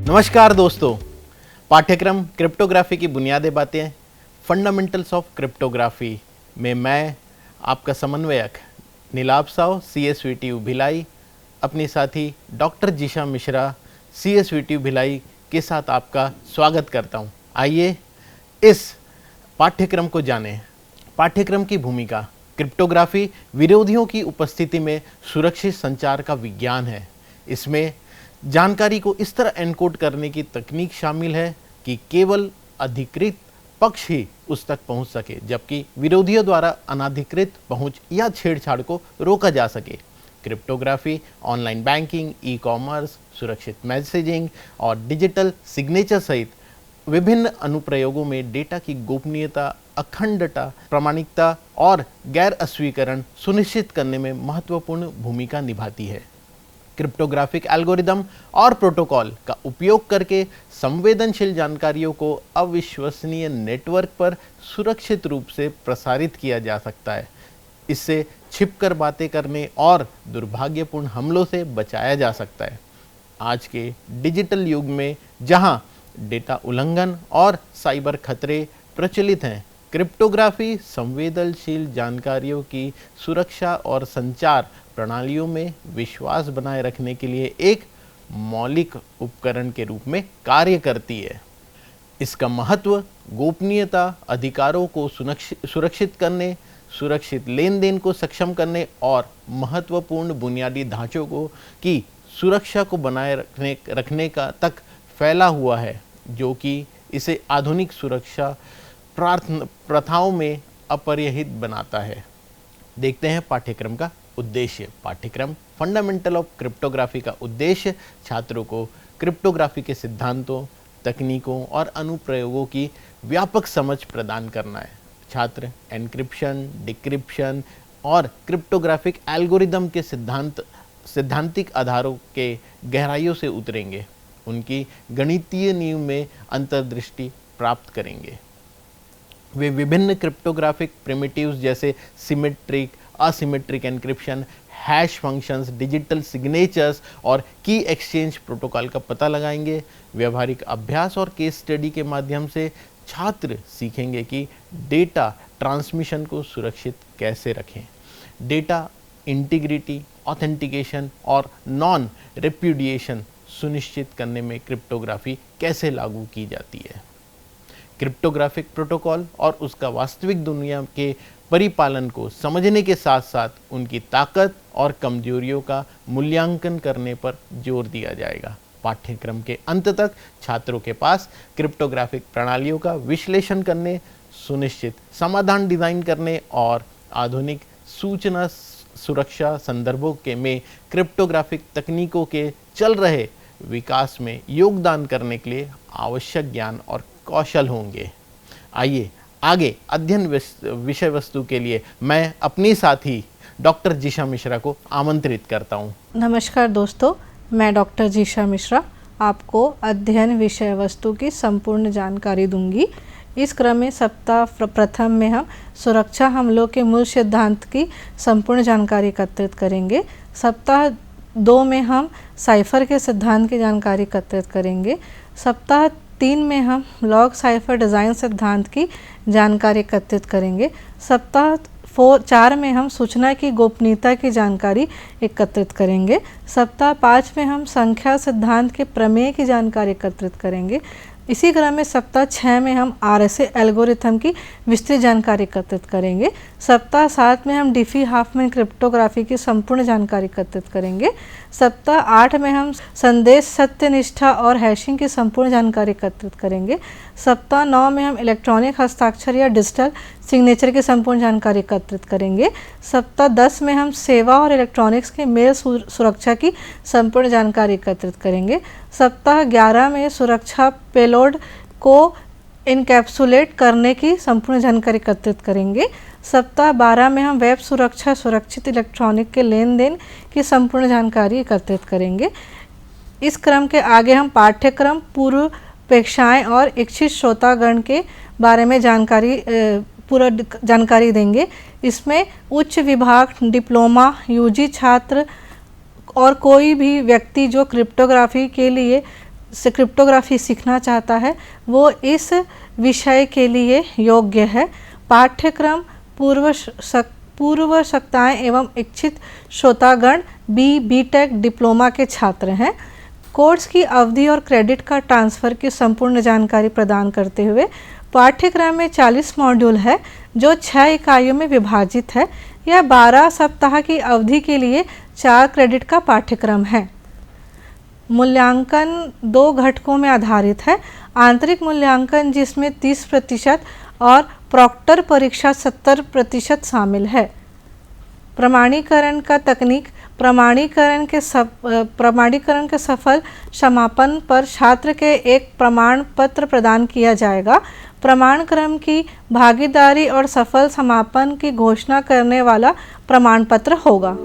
नमस्कार दोस्तों, पाठ्यक्रम क्रिप्टोग्राफी की बुनियादी बातें फंडामेंटल्स ऑफ क्रिप्टोग्राफी में मैं आपका समन्वयक नीलाभ साव CSVTU भिलाई अपनी साथी डॉक्टर जिशा मिश्रा CSVTU भिलाई के साथ आपका स्वागत करता हूं। आइए इस पाठ्यक्रम को जानें। पाठ्यक्रम की भूमिका। क्रिप्टोग्राफी विरोधियों की उपस्थिति में सुरक्षित संचार का विज्ञान है। इसमें जानकारी को इस तरह एनकोड करने की तकनीक शामिल है कि केवल अधिकृत पक्ष ही उस तक पहुंच सके, जबकि विरोधियों द्वारा अनाधिकृत पहुंच या छेड़छाड़ को रोका जा सके। क्रिप्टोग्राफी ऑनलाइन बैंकिंग, ई-कॉमर्स, सुरक्षित मैसेजिंग और डिजिटल सिग्नेचर सहित विभिन्न अनुप्रयोगों में डेटा की गोपनीयता, अखंडता, प्रामाणिकता और गैर अस्वीकरण सुनिश्चित करने में महत्वपूर्ण भूमिका निभाती है। क्रिप्टोग्राफिक एल्गोरिदम और प्रोटोकॉल का उपयोग करके संवेदनशील जानकारियों को अविश्वसनीय नेटवर्क पर सुरक्षित रूप से प्रसारित किया जा सकता है। इससे छिपकर बातें करने और दुर्भाग्यपूर्ण हमलों से बचाया जा सकता है। आज के डिजिटल युग में जहां डेटा उल्लंघन और साइबर खतरे प्रचलित हैं, क्रिप्टोग्राफी संवेदनशील जानकारियों की सुरक्षा और संचार प्रणालियों में विश्वास बनाए रखने के लिए एक मौलिक उपकरण के रूप में कार्य करती है। इसका महत्व गोपनीयता, अधिकारों को सुरक्षित करने, सुरक्षित लेन देन को सक्षम करने और महत्वपूर्ण बुनियादी ढांचों की सुरक्षा को बनाए रखने का तक फैला हुआ है, जो कि इसे आधुनिक सुरक्षा प्रथाओं में अपरिहित बनाता है। देखते हैं पाठ्यक्रम का उद्देश्य। पाठ्यक्रम फंडामेंटल ऑफ क्रिप्टोग्राफी का उद्देश्य छात्रों को क्रिप्टोग्राफी के सिद्धांतों, तकनीकों और अनुप्रयोगों की व्यापक समझ प्रदान करना है। छात्र एन्क्रिप्शन, डिक्रिप्शन और क्रिप्टोग्राफिक एल्गोरिदम के सैद्धांतिक आधारों के गहराइयों से उतरेंगे, उनकी गणितीय नींव में अंतर्दृष्टि प्राप्त करेंगे। वे विभिन्न क्रिप्टोग्राफिक प्रिमिटिव्स जैसे symmetric, asymmetric encryption, hash functions, digital signatures और की एक्सचेंज प्रोटोकॉल का पता लगाएंगे। व्यवहारिक अभ्यास और केस स्टडी के माध्यम से छात्र सीखेंगे कि डेटा ट्रांसमिशन को सुरक्षित कैसे रखें, डेटा इंटीग्रिटी, ऑथेंटिकेशन और नॉन रिप्यूडिएशन सुनिश्चित करने में क्रिप्टोग्राफी कैसे लागू की जाती है। क्रिप्टोग्राफिक प्रोटोकॉल और उसका वास्तविक दुनिया के परिपालन को समझने के साथ साथ उनकी ताकत और कमजोरियों का मूल्यांकन करने पर जोर दिया जाएगा। पाठ्यक्रम के अंत तक छात्रों के पास क्रिप्टोग्राफिक प्रणालियों का विश्लेषण करने, सुनिश्चित समाधान डिजाइन करने और आधुनिक सूचना सुरक्षा संदर्भों में क्रिप्टोग्राफिक तकनीकों के चल रहे विकास में योगदान करने के लिए आवश्यक ज्ञान और कौशल होंगे। आइए आगे अध्ययन विषय वस्तु के लिए मैं अपनी साथी डॉक्टर जिशा मिश्रा को आमंत्रित करता हूँ। नमस्कार दोस्तों, मैं डॉक्टर जिशा मिश्रा आपको अध्ययन विषय वस्तु की संपूर्ण जानकारी दूंगी। इस क्रम में सप्ताह प्रथम में हम सुरक्षा हमलों के मूल सिद्धांत की संपूर्ण जानकारी एकत्रित करेंगे। सप्ताह 2 में हम साइफर के सिद्धांत की जानकारी एकत्रित करेंगे। सप्ताह 3 में हम लॉग साइफर डिज़ाइन सिद्धांत की जानकारी एकत्रित करेंगे। सप्ताह 4 में हम सूचना की गोपनीयता की जानकारी एकत्रित करेंगे। सप्ताह 5 में हम संख्या सिद्धांत के प्रमेय की जानकारी एकत्रित करेंगे। इसी क्रम में सप्ताह 6 में हम RSA एल्गोरिथम की विस्तृत जानकारी एकत्रित करेंगे। सप्ताह 7 में हम डिफी-हाफमैन क्रिप्टोग्राफी की संपूर्ण जानकारी एकत्रित करेंगे। सप्ताह 8 में हम संदेश सत्यनिष्ठा और हैशिंग की संपूर्ण जानकारी एकत्रित करेंगे। सप्ताह 9 में हम इलेक्ट्रॉनिक हस्ताक्षर या डिजिटल सिग्नेचर की संपूर्ण जानकारी एकत्रित करेंगे। सप्ताह 10 में हम सेवा और इलेक्ट्रॉनिक्स के मेल सुरक्षा की संपूर्ण जानकारी एकत्रित करेंगे। सप्ताह 11 में सुरक्षा पेलोड को इनकैप्सुलेट करने की संपूर्ण जानकारी एकत्रित करेंगे। सप्ताह 12 में हम वेब सुरक्षा, सुरक्षित इलेक्ट्रॉनिक के लेन देन की संपूर्ण जानकारी एकत्रित करेंगे। इस क्रम के आगे हम पाठ्यक्रम, पूर्व अपेक्षाएं और इच्छित श्रोतागण के बारे में पूरा जानकारी देंगे। इसमें उच्च विभाग, डिप्लोमा, यूजी छात्र और कोई भी व्यक्ति जो क्रिप्टोग्राफी के लिए से क्रिप्टोग्राफी सीखना चाहता है वो इस विषय के लिए योग्य है। पाठ्यक्रम पूर्वशक्ताएं एवं इच्छित श्रोतागण बी.टेक डिप्लोमा के छात्र हैं। कोर्स की अवधि और क्रेडिट का ट्रांसफ़र की संपूर्ण जानकारी प्रदान करते हुए पाठ्यक्रम में 40 मॉड्यूल है जो 6 इकाइयों में विभाजित है। यह 12 सप्ताह की अवधि के लिए 4 क्रेडिट का पाठ्यक्रम है। मूल्यांकन 2 घटकों में आधारित है। आंतरिक मूल्यांकन जिसमें 30% और प्रॉक्टर परीक्षा 70% शामिल है। प्रमाणीकरण का तकनीक प्रमाणीकरण के सफल समापन पर छात्र के एक प्रमाण पत्र प्रदान किया जाएगा। प्रमाणक्रम की भागीदारी और सफल समापन की घोषणा करने वाला प्रमाण पत्र होगा।